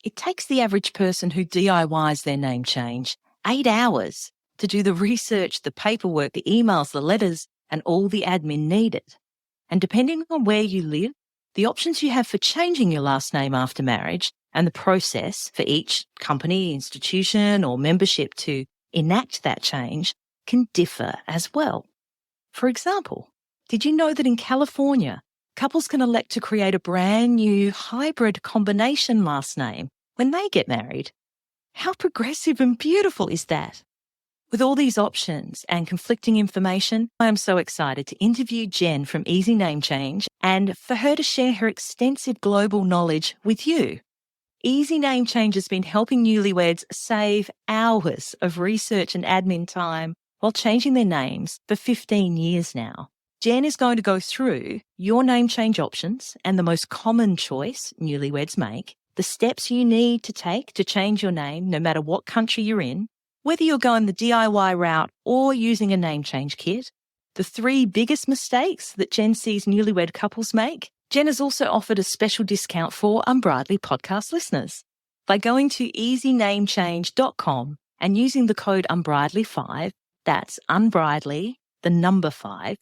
It takes the average person who DIYs their name change 8 hours to do the research, the paperwork, the emails, the letters, and all the admin needed. And depending on where you live, the options you have for changing your last name after marriage and the process for each company, institution, or membership to enact that change can differ as well. For example, did you know that in California, couples can elect to create a brand new hybrid combination last name when they get married? How progressive and beautiful is that? With all these options and conflicting information, I am so excited to interview Jen from Easy Name Change and for her to share her extensive global knowledge with you. Easy Name Change has been helping newlyweds save hours of research and admin time while changing their names for 15 years now. Jen is going to go through your name change options and the most common choice newlyweds make, the steps you need to take to change your name no matter what country you're in, whether you're going the DIY route or using a name change kit, the 3 biggest mistakes that Jen sees newlywed couples make. Jen has also offered a special discount for Unbridely podcast listeners. By going to easynamechange.com and using the code Unbridely5, that's Unbridely, the number 5,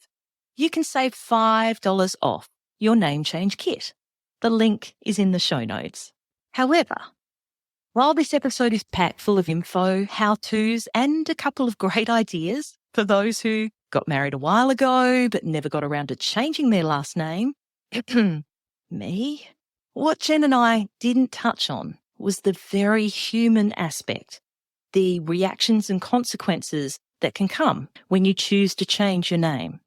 you can save $5 off your name change kit. The link is in the show notes. However, while this episode is packed full of info, how-tos, and a couple of great ideas for those who got married a while ago but never got around to changing their last name, me, what Jen and I didn't touch on was the very human aspect, the reactions and consequences that can come when you choose to change your name.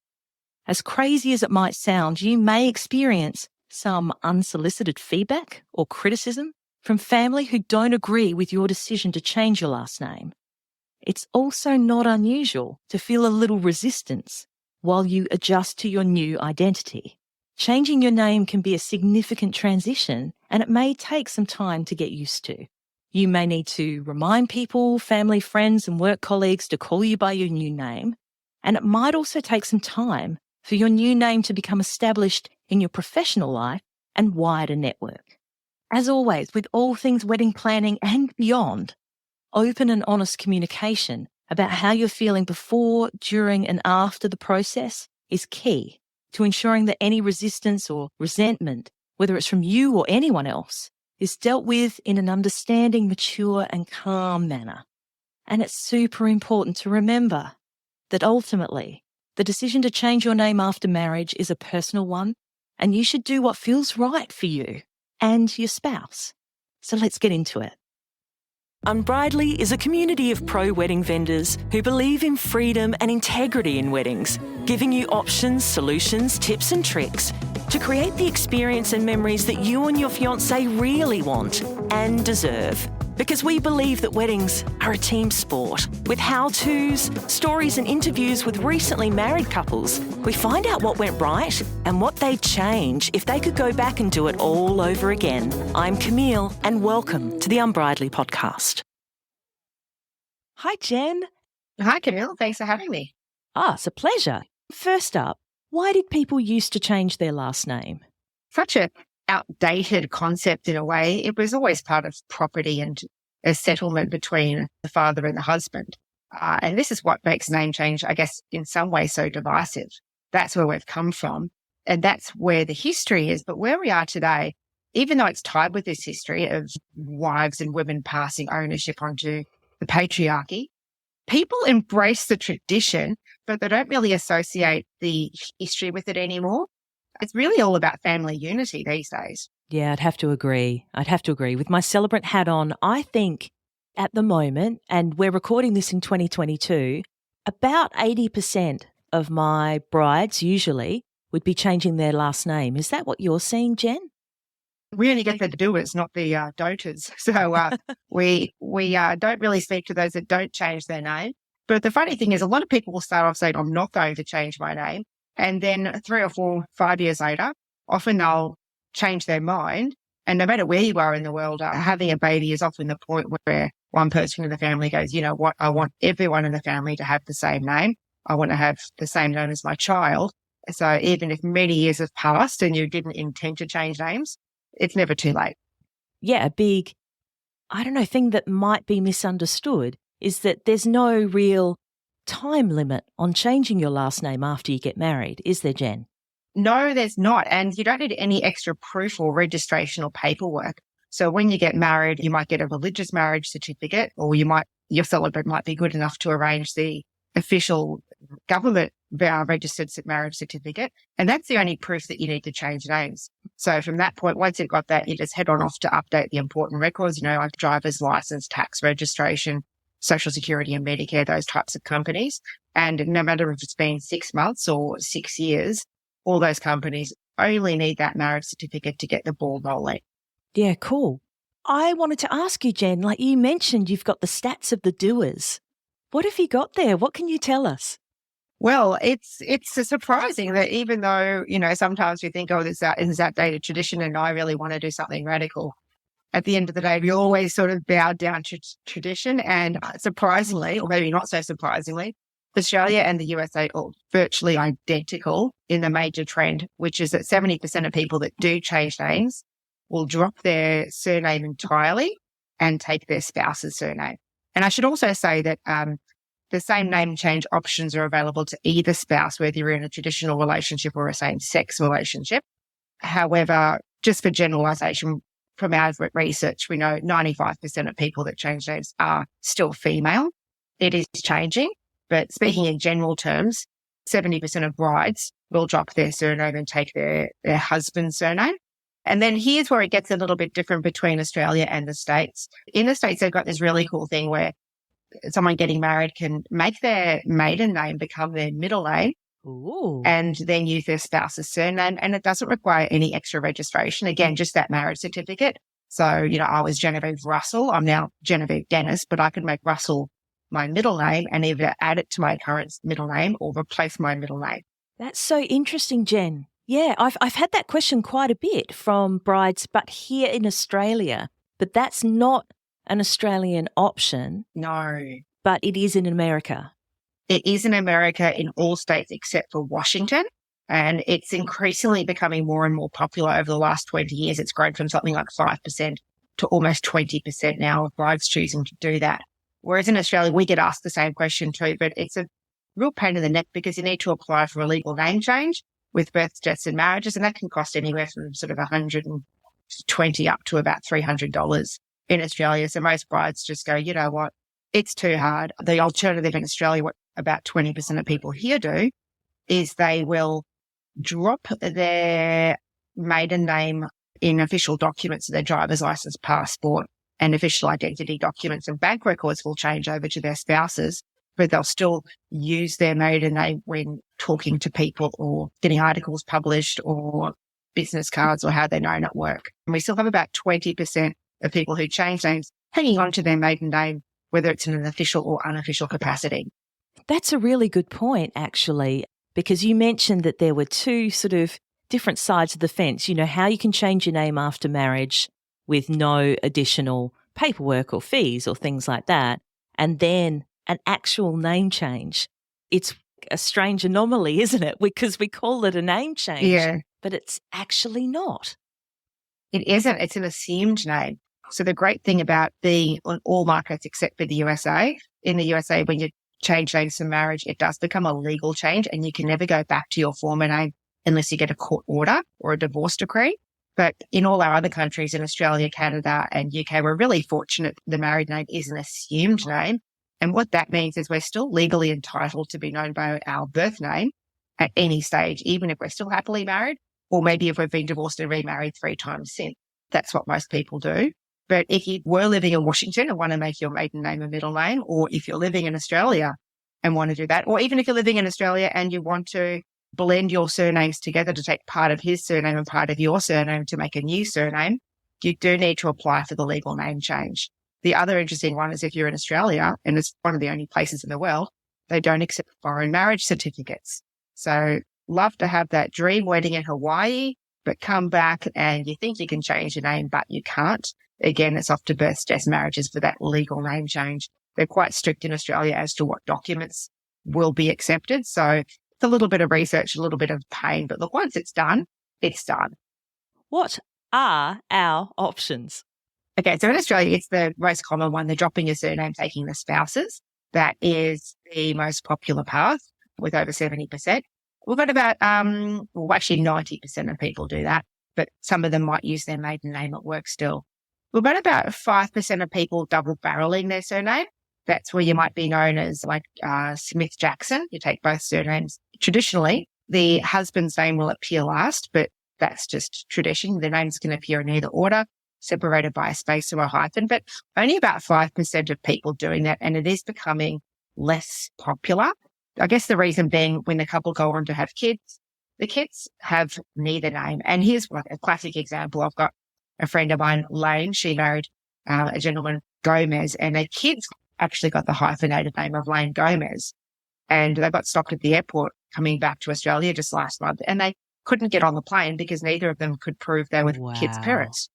As crazy as it might sound, you may experience some unsolicited feedback or criticism from family who don't agree with your decision to change your last name. It's also not unusual to feel a little resistance while you adjust to your new identity. Changing your name can be a significant transition, and it may take some time to get used to. You may need to remind people, family, friends, and work colleagues to call you by your new name, and it might also take some time for your new name to become established in your professional life and wider network. As always, with all things wedding planning and beyond, open and honest communication about how you're feeling before, during, and after the process is key to ensuring that any resistance or resentment, whether it's from you or anyone else, is dealt with in an understanding, mature, and calm manner. And it's super important to remember that ultimately, the decision to change your name after marriage is a personal one, and you should do what feels right for you and your spouse. So let's get into it. Unbridely is a community of pro-wedding vendors who believe in freedom and integrity in weddings, giving you options, solutions, tips and tricks to create the experience and memories that you and your fiancé really want and deserve. Because we believe that weddings are a team sport. With how-tos, stories and interviews with recently married couples, we find out what went right and what they'd change if they could go back and do it all over again. I'm Camille, and welcome to the Unbridely podcast. Hi, Jen. Hi, Camille. Thanks for having me. It's a pleasure. First up, why did people used to change their last name? Such a outdated concept in a way. It was always part of property and a settlement between the father and the husband. And this is what makes name change, I guess, in some way so divisive. That's where we've come from. And that's where the history is. But where we are today, even though it's tied with this history of wives and women passing ownership onto the patriarchy, people embrace the tradition, but they don't really associate the history with it anymore. It's really all about family unity these days. Yeah, I'd have to agree. With my celebrant hat on, I think at the moment, and we're recording this in 2022, about 80% of my brides usually would be changing their last name. Is that what you're seeing, Jen? We only get the doers, not the doters. So we don't really speak to those that don't change their name. But the funny thing is, a lot of people will start off saying, I'm not going to change my name. And then 3 or 4, 5 years later, often they'll change their mind. And no matter where you are in the world, having a baby is often the point where one person in the family goes, you know what, I want everyone in the family to have the same name. I want to have the same name as my child. So even if many years have passed and you didn't intend to change names, it's never too late. Yeah, a big I don't know, thing that might be misunderstood is that there's no real time limit on changing your last name after you get married, is there, Jen? No, there's not. And you don't need any extra proof or registration or paperwork. So when you get married, you might get a religious marriage certificate, or your celebrant might be good enough to arrange the official government registered marriage certificate. And that's the only proof that you need to change names. So from that point, once you've got that, you just head on off to update the important records, like driver's license, tax registration, Social Security and Medicare, those types of companies. And no matter if it's been 6 months or 6 years, all those companies only need that marriage certificate to get the ball rolling. Yeah, cool. I wanted to ask you, Jen, like you mentioned, you've got the stats of the doers. What have you got there? What can you tell us? Well, it's surprising that even though, sometimes we think, this is outdated tradition and I really want to do something radical. At the end of the day, we always sort of bow down to tradition. And surprisingly, or maybe not so surprisingly, Australia and the USA are virtually identical in the major trend, which is that 70% of people that do change names will drop their surname entirely and take their spouse's surname. And I should also say that the same name change options are available to either spouse, whether you're in a traditional relationship or a same-sex relationship. However, just for generalisation, from our research, we know 95% of people that change names are still female. It is changing, but speaking in general terms, 70% of brides will drop their surname and take their husband's surname. And then here's where it gets a little bit different between Australia and the States. In the States, they've got this really cool thing where someone getting married can make their maiden name become their middle name. Ooh. And then use their spouse's surname. And it doesn't require any extra registration. Again, just that marriage certificate. So, I was Genevieve Russell. I'm now Genevieve Dennis, but I could make Russell my middle name and either add it to my current middle name or replace my middle name. That's so interesting, Jen. Yeah, I've had that question quite a bit from brides, but here in Australia. But that's not an Australian option. No. But it is in America. It is in America in all states except for Washington. And it's increasingly becoming more and more popular over the last 20 years. It's grown from something like 5% to almost 20% now of brides choosing to do that. Whereas in Australia, we get asked the same question too, but it's a real pain in the neck because you need to apply for a legal name change with births, deaths and marriages. And that can cost anywhere from sort of $120 up to about $300 in Australia. So most brides just go, you know what? It's too hard. The alternative in Australia, what about 20% of people here do, is they will drop their maiden name in official documents, so their driver's license, passport, and official identity documents and bank records will change over to their spouses, but they'll still use their maiden name when talking to people or getting articles published or business cards or how they're known at work. And we still have about 20% of people who change names hanging on to their maiden name, whether it's in an official or unofficial capacity. That's a really good point, actually, because you mentioned that there were two sort of different sides of the fence. How you can change your name after marriage with no additional paperwork or fees or things like that, and then an actual name change. It's a strange anomaly, isn't it? Because we call it a name change, but it's actually not. It isn't. It's an assumed name. So the great thing about being on all markets except for the USA, in the USA, when you change names for marriage, it does become a legal change and you can never go back to your former name unless you get a court order or a divorce decree. But in all our other countries, in Australia, Canada and UK, we're really fortunate the married name is an assumed name. And what that means is we're still legally entitled to be known by our birth name at any stage, even if we're still happily married, or maybe if we've been divorced and remarried 3 times since. That's what most people do. But if you were living in Washington and want to make your maiden name a middle name, or if you're living in Australia and want to do that, or even if you're living in Australia and you want to blend your surnames together to take part of his surname and part of your surname to make a new surname, you do need to apply for the legal name change. The other interesting one is if you're in Australia, and it's one of the only places in the world, they don't accept foreign marriage certificates. So love to have that dream wedding in Hawaii, but come back and you think you can change your name, but you can't. Again, it's off to births, deaths, marriages for that legal name change. They're quite strict in Australia as to what documents will be accepted. So it's a little bit of research, a little bit of pain, but look, once it's done, it's done. What are our options? Okay, so in Australia, it's the most common one. They're dropping your surname, taking the spouses. That is the most popular path with over 70%. We've got about, well, actually 90% of people do that, but some of them might use their maiden name at work still. We've got about 5% of people double barreling their surname. That's where you might be known as like Smith Jackson. You take both surnames. Traditionally, the husband's name will appear last, but that's just tradition. The names can appear in either order, separated by a space or a hyphen, but only about 5% of people doing that. And it is becoming less popular. I guess the reason being when the couple go on to have kids, the kids have neither name. And here's a classic example. I've got a friend of mine, Lane. She married a gentleman, Gomez, and their kids actually got the hyphenated name of Lane Gomez. And they got stopped at the airport coming back to Australia just last month. And they couldn't get on the plane because neither of them could prove they were the kids' parents.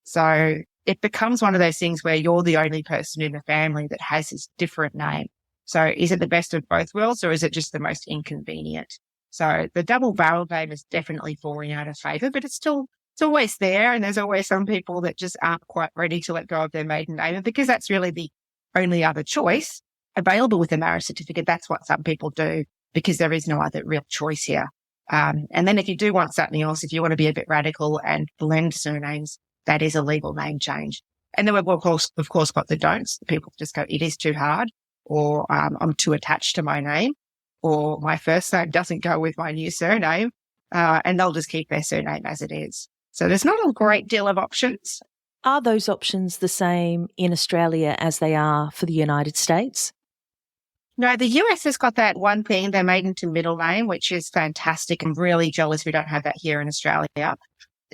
So it becomes one of those things where you're the only person in the family that has this different name. So is it the best of both worlds or is it just the most inconvenient? So the double barrel name is definitely falling out of favour, but it's always there. And there's always some people that just aren't quite ready to let go of their maiden name. And because that's really the only other choice available with a marriage certificate, that's what some people do because there is no other real choice here. And then if you do want something else, if you want to be a bit radical and blend surnames, that is a legal name change. And then we've of course got the don'ts. People just go, it is too hard, or I'm too attached to my name, or my first name doesn't go with my new surname, and they'll just keep their surname as it is. So there's not a great deal of options. Are those options the same in Australia as they are for the United States? No, the US has got that one thing, their maiden to middle name, which is fantastic. I'm really jealous we don't have that here in Australia.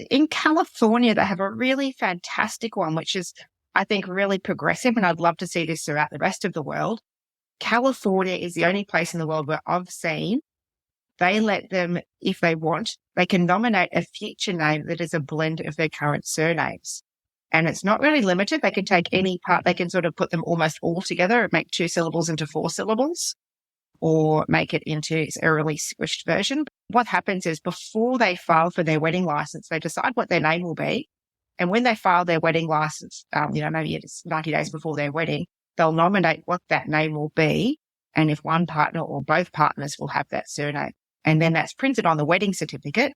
In California, they have a really fantastic one, which is, I think, really progressive, and I'd love to see this throughout the rest of the world. California is the only place in the world where I've seen they let them, if they want, they can nominate a future name that is a blend of their current surnames. And it's not really limited. They can take any part, they can sort of put them almost all together and make 2 syllables into 4 syllables, or make it into a really squished version. What happens is before they file for their wedding license, they decide what their name will be. And when they file their wedding license, maybe it's 90 days before their wedding, they'll nominate what that name will be. And if one partner or both partners will have that surname. And then that's printed on the wedding certificate.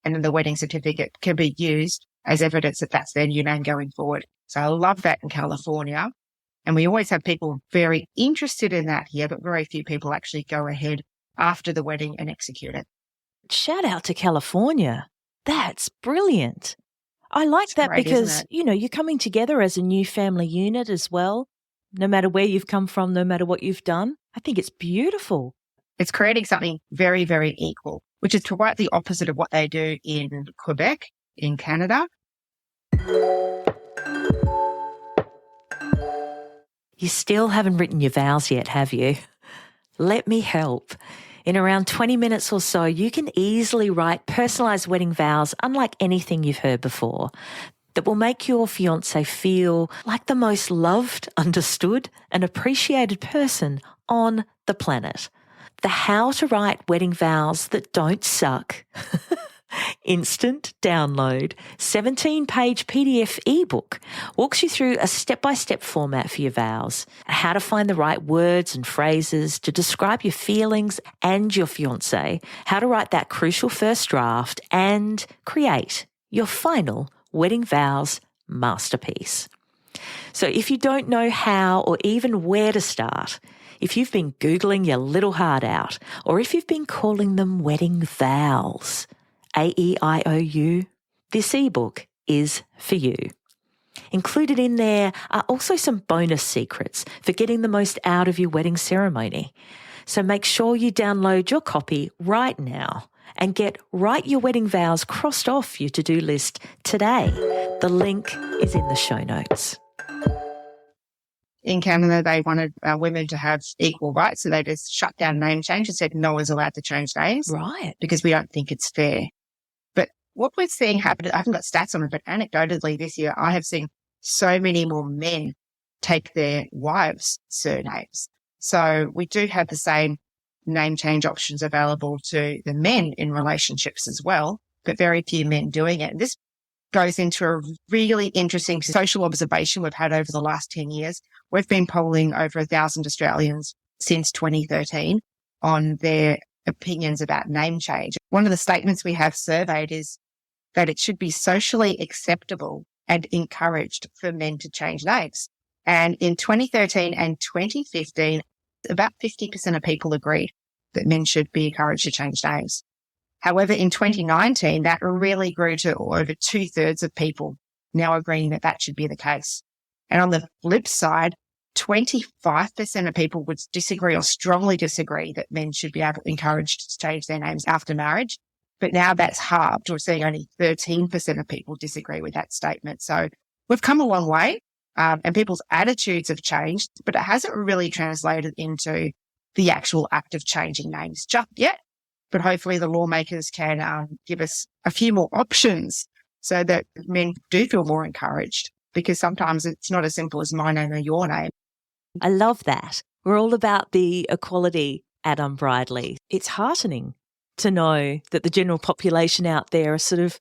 And then the wedding certificate can be used as evidence that that's their new name going forward. So I love that in California. And we always have people very interested in that here, but very few people actually go ahead after the wedding and execute it. Shout out to California. That's brilliant. I like It's that great, because, isn't you're coming together as a new family unit as well, no matter where you've come from, no matter what you've done. I think it's beautiful. It's creating something very, very equal, which is quite the opposite of what they do in Quebec, in Canada. You still haven't written your vows yet, have you? Let me help. In around 20 minutes or so, you can easily write personalised wedding vows unlike anything you've heard before that will make your fiancé feel like the most loved, understood and appreciated person on the planet. The How to Write Wedding Vows That Don't Suck instant download 17-page PDF ebook walks you through a step-by-step format for your vows, how to find the right words and phrases to describe your feelings and your fiancé, how to write that crucial first draft, and create your final wedding vows masterpiece. So if you don't know how or even where to start, if you've been Googling your little heart out, or if you've been calling them wedding vows, AEIOU, this ebook is for you. Included in there are also some bonus secrets for getting the most out of your wedding ceremony. So make sure you download your copy right now and get Write Your Wedding Vows crossed off your to-do list today. The link is in the show notes. In Canada, they wanted women to have equal rights, so they just shut down name change and said no one's allowed to change names. Right. Because we don't think it's fair. But what we're seeing happen, I haven't got stats on it, but anecdotally this year, I have seen so many more men take their wives' surnames. So we do have the same name change options available to the men in relationships as well, but very few men doing it. And this goes into a really interesting social observation we've had over the last 10 years. We've been polling over 1,000 Australians since 2013 on their opinions about name change. One of the statements we have surveyed is that it should be socially acceptable and encouraged for men to change names. And in 2013 and 2015, about 50% of people agreed that men should be encouraged to change names. However, in 2019, that really grew to over 2/3 of people now agreeing that that should be the case. And on the flip side, 25% of people would disagree or strongly disagree that men should be encouraged to change their names after marriage. But now that's halved. We're seeing only 13% of people disagree with that statement. So we've come a long way, and people's attitudes have changed, but it hasn't really translated into the actual act of changing names just yet. But hopefully the lawmakers can give us a few more options so that men do feel more encouraged, because sometimes it's not as simple as my name or your name. I love that. We're all about the equality at Unbridely. It's heartening to know that the general population out there are sort of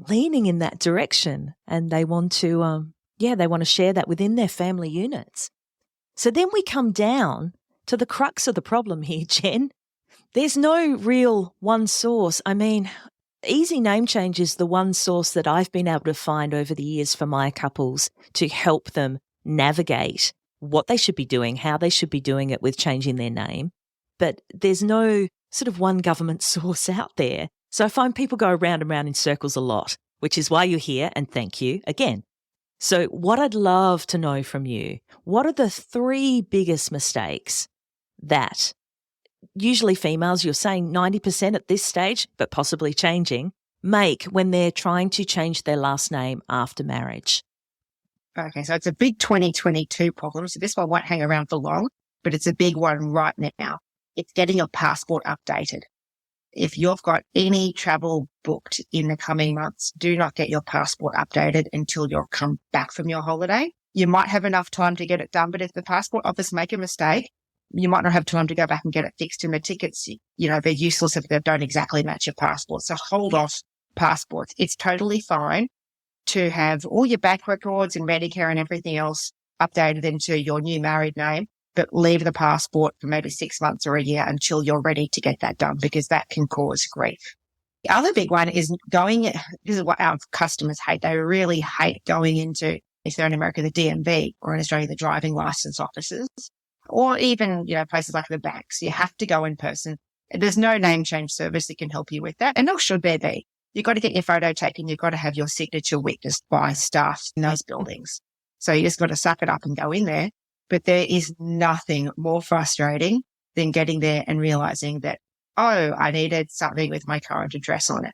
leaning in that direction, and they want to, they want to share that within their family units. So then we come down to the crux of the problem here, Jen. There's no real one source. I mean, easy name change is the one source that I've been able to find over the years for my couples to help them navigate what they should be doing, how they should be doing it with changing their name. But there's no sort of one government source out there. So I find people go around and round in circles a lot, which is why you're here, and thank you again. So what I'd love to know from you, what are the 3 biggest mistakes that usually females, you're saying 90% at this stage, but possibly changing, make when they're trying to change their last name after marriage? Okay, so it's a big 2022 problem. So this one won't hang around for long, but it's a big one right now. It's getting your passport updated. If you've got any travel booked in the coming months, do not get your passport updated until you've come back from your holiday. You might have enough time to get it done, but if the passport office make a mistake, you might not have time to go back and get it fixed, and the tickets, they're useless if they don't exactly match your passport. So hold off passports. It's totally fine to have all your bank records and Medicare and everything else updated into your new married name, but leave the passport for maybe 6 months or a year until you're ready to get that done, because that can cause grief. The other big one is this is what our customers hate. They really hate going into, if they're in America, the DMV, or in Australia, the driving license offices, or even, places like the banks. You have to go in person. There's no name change service that can help you with that. And nor should there be. You've got to get your photo taken. You've got to have your signature witnessed by staff in those buildings. So you just got to suck it up and go in there. But there is nothing more frustrating than getting there and realizing that, I needed something with my current address on it.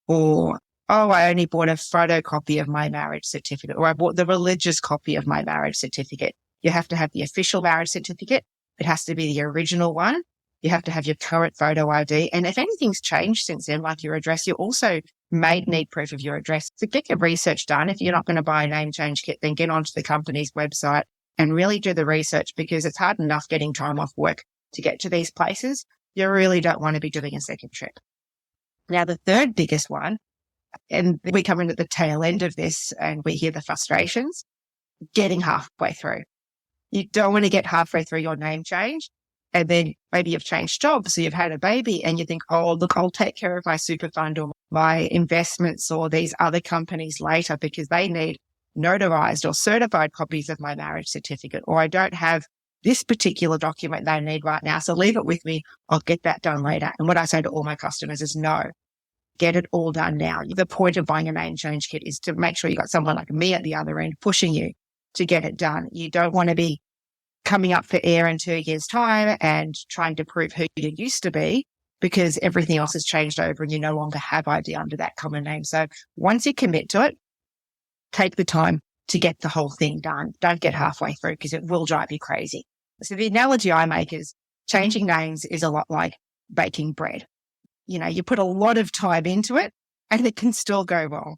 Or, I only bought a photocopy of my marriage certificate, or I bought the religious copy of my marriage certificate. You have to have the official marriage certificate. It has to be the original one. You have to have your current photo ID. And if anything's changed since then, like your address, you also may need proof of your address. So get your research done. If you're not going to buy a name change kit, then get onto the company's website and really do the research, because it's hard enough getting time off work to get to these places. You really don't want to be doing a second trip. Now, the third biggest one, and we come in at the tail end of this and we hear the frustrations, getting halfway through. You don't want to get halfway through your name change, and then maybe you've changed jobs, so you've had a baby, and you think, look, I'll take care of my super fund or my investments or these other companies later, because they need notarized or certified copies of my marriage certificate, or I don't have this particular document they need right now, so leave it with me. I'll get that done later. And what I say to all my customers is, no, get it all done now. The point of buying a name change kit is to make sure you got someone like me at the other end pushing you to get it done. You don't want to be coming up for air in 2 years' time and trying to prove who you used to be, because everything else has changed over and you no longer have ID under that common name. So once you commit to it, take the time to get the whole thing done. Don't get halfway through, because it will drive you crazy. So the analogy I make is changing names is a lot like baking bread. You put a lot of time into it and it can still go wrong.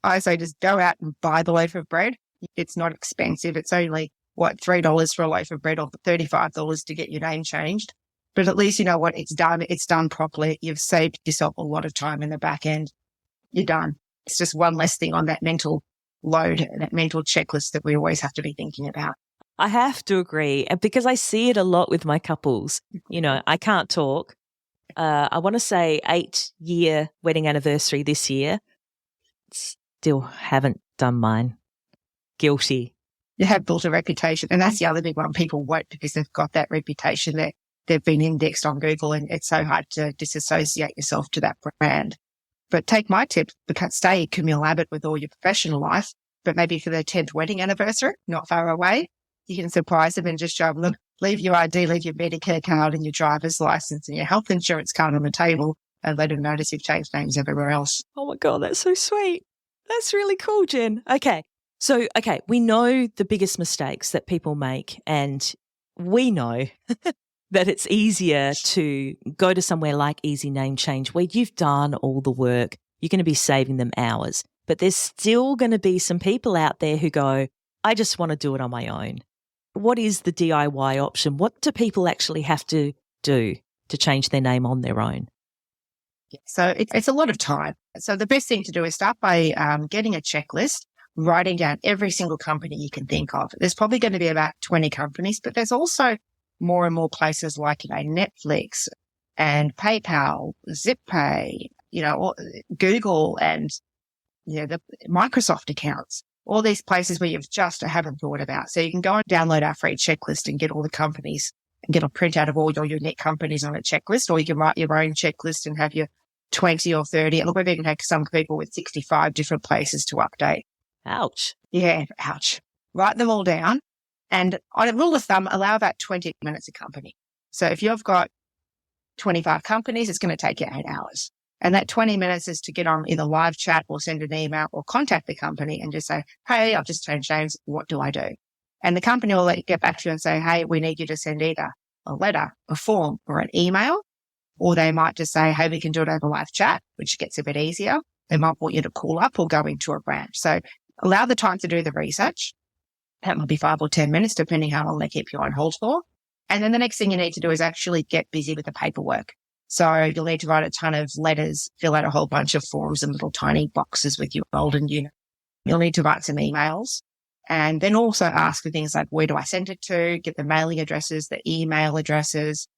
I say just go out and buy the loaf of bread. It's not expensive. It's only, $3 for a loaf of bread, or $35 to get your name changed. But at least you know what, it's done. It's done properly. You've saved yourself a lot of time in the back end. You're done. It's just one less thing on that mental load, that mental checklist that we always have to be thinking about. I have to agree, because I see it a lot with my couples. I can't talk. I want to say 8-year wedding anniversary this year. Still haven't done mine. Guilty. You have built a reputation. And that's the other big one. People won't, because they've got that reputation that they've been indexed on Google, and it's so hard to disassociate yourself to that brand. But take my tip, stay Camille Abbott with all your professional life, but maybe for their 10th wedding anniversary, not far away, you can surprise them and just show them, look, leave your ID, leave your Medicare card and your driver's license and your health insurance card on the table, and let them notice you've changed names everywhere else. Oh my God, that's so sweet. That's really cool, Jen. Okay. So, we know the biggest mistakes that people make, and we know that it's easier to go to somewhere like Easy Name Change where you've done all the work. You're going to be saving them hours. But there's still going to be some people out there who go, I just want to do it on my own. What is the DIY option? What do people actually have to do to change their name on their own? So it's a lot of time. So the best thing to do is start by getting a checklist, writing down every single company you can think of. There's probably going to be about 20 companies, but there's also more and more places like, Netflix and PayPal, ZipPay, Google and, the Microsoft accounts, all these places where you've just haven't thought about. So you can go and download our free checklist and get all the companies and get a printout of all your unique companies on a checklist, or you can write your own checklist and have your 20 or 30. Look, we've even had some people with 65 different places to update. Ouch. Yeah, ouch. Write them all down. And on a rule of thumb, allow about 20 minutes a company. So if you've got 25 companies, it's going to take you 8 hours. And that 20 minutes is to get on either live chat or send an email or contact the company and just say, hey, I've just changed names. What do I do? And the company will get back to you and say, hey, we need you to send either a letter, a form, or an email. Or they might just say, hey, we can do it over live chat, which gets a bit easier. They might want you to call up or go into a branch. So allow the time to do the research. That might be 5 or 10 minutes, depending how long they keep you on hold for. And then the next thing you need to do is actually get busy with the paperwork. So you'll need to write a ton of letters, fill out a whole bunch of forms and little tiny boxes with your old and new. You'll need to write some emails, and then also ask for things like, where do I send it to? Get the mailing addresses, the email addresses.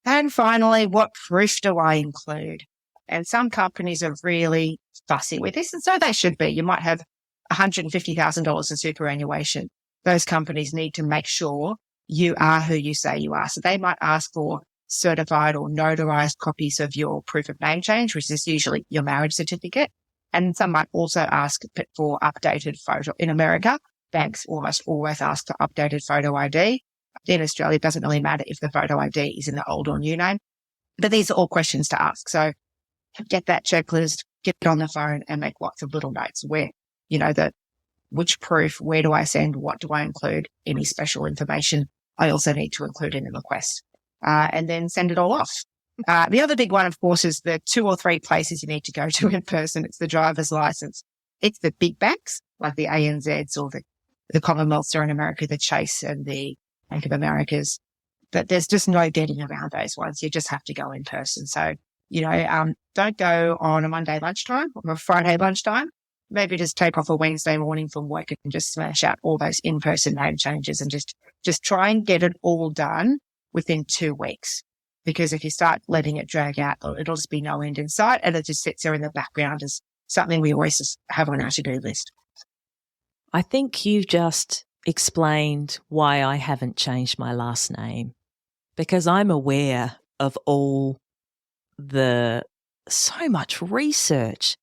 And finally, what proof do I include? And some companies are really fussy with this, and so they should be. You might have $150,000 in superannuation. Those companies need to make sure you are who you say you are. So they might ask for certified or notarized copies of your proof of name change, which is usually your marriage certificate. And some might also ask for updated photo. In America, banks almost always ask for updated photo ID. In Australia, it doesn't really matter if the photo ID is in the old or new name. But these are all questions to ask. So get that checklist, get it on the phone and make lots of little notes where, which proof, where do I send, what do I include, any special information I also need to include in the request, and then send it all off. The other big one, of course, is the 2 or 3 places you need to go to in person. It's the driver's license. It's the big banks like the ANZs or the Commonwealths, or in America, the Chase and the Bank of Americas. But there's just no getting around those ones. You just have to go in person. So, don't go on a Monday lunchtime or a Friday lunchtime. Maybe just take off a Wednesday morning from work and just smash out all those in-person name changes and just try and get it all done within 2 weeks. Because if you start letting it drag out, it'll just be no end in sight, and it just sits there in the background as something we always just have on our to-do list. I think you've just explained why I haven't changed my last name, because I'm aware of all so much research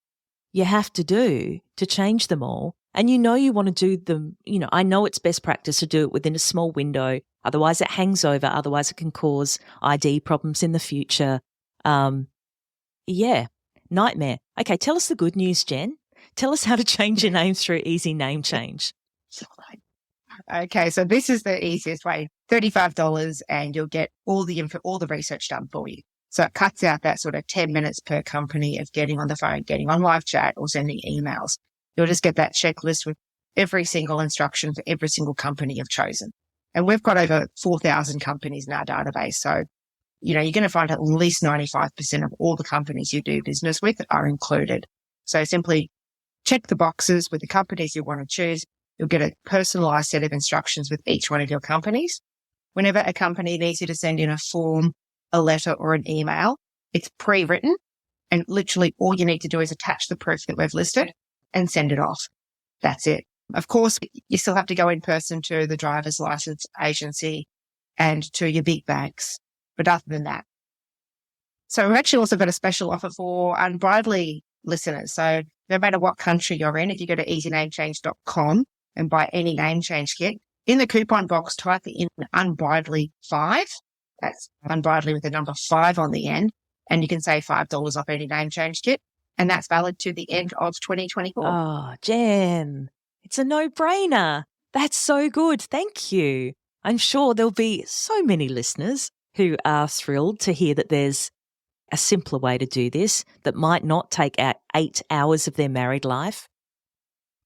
you have to do to change them all. And you want to do them, I know it's best practice to do it within a small window. Otherwise it hangs over. Otherwise it can cause ID problems in the future. Nightmare. Okay, tell us the good news, Jen. Tell us how to change your name through Easy Name Change. Okay, so this is the easiest way. $35 and you'll get all the research done for you. So it cuts out that sort of 10 minutes per company of getting on the phone, getting on live chat or sending emails. You'll just get that checklist with every single instruction for every single company you've chosen. And we've got over 4,000 companies in our database. So, you're going to find at least 95% of all the companies you do business with are included. So simply check the boxes with the companies you want to choose. You'll get a personalised set of instructions with each one of your companies. Whenever a company needs you to send in a form, a letter or an email, it's pre-written, and literally all you need to do is attach the proof that we've listed and send it off. That's it. Of course, you still have to go in person to the driver's license agency and to your big banks. But other than that. So we've actually also got a special offer for Unbridely listeners. So no matter what country you're in, if you go to easynamechange.com and buy any name change kit, in the coupon box, type in Unbridely 5. That's Unbridely with the number 5 on the end. And you can save $5 off any name change kit. And that's valid to the end of 2024. Oh, Jen, it's a no-brainer. That's so good. Thank you. I'm sure there'll be so many listeners who are thrilled to hear that there's a simpler way to do this that might not take out 8 hours of their married life.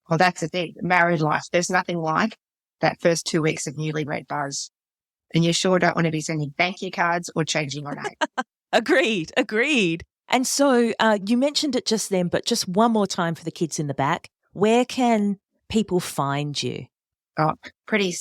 Well, that's the thing. Married life. There's nothing like that first 2 weeks of newlywed buzz. And you sure don't want to be sending thank you cards or changing your name. Agreed. And so you mentioned it just then, but just one more time for the kids in the back. Where can people find you? Oh, pretty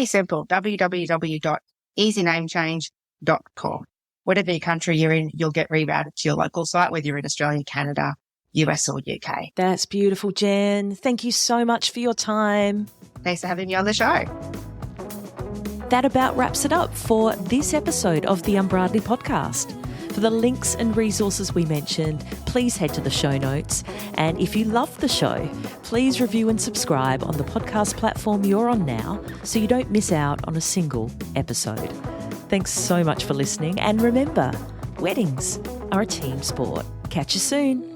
simple. www.easynamechange.com. Whatever country you're in, you'll get rerouted to your local site, whether you're in Australia, Canada, US or UK. That's beautiful, Jen. Thank you so much for your time. Thanks for having me on the show. That about wraps it up for this episode of the Unbridely podcast. For the links and resources we mentioned, please head to the show notes. And if you love the show, please review and subscribe on the podcast platform you're on now so you don't miss out on a single episode. Thanks so much for listening. And remember, weddings are a team sport. Catch you soon.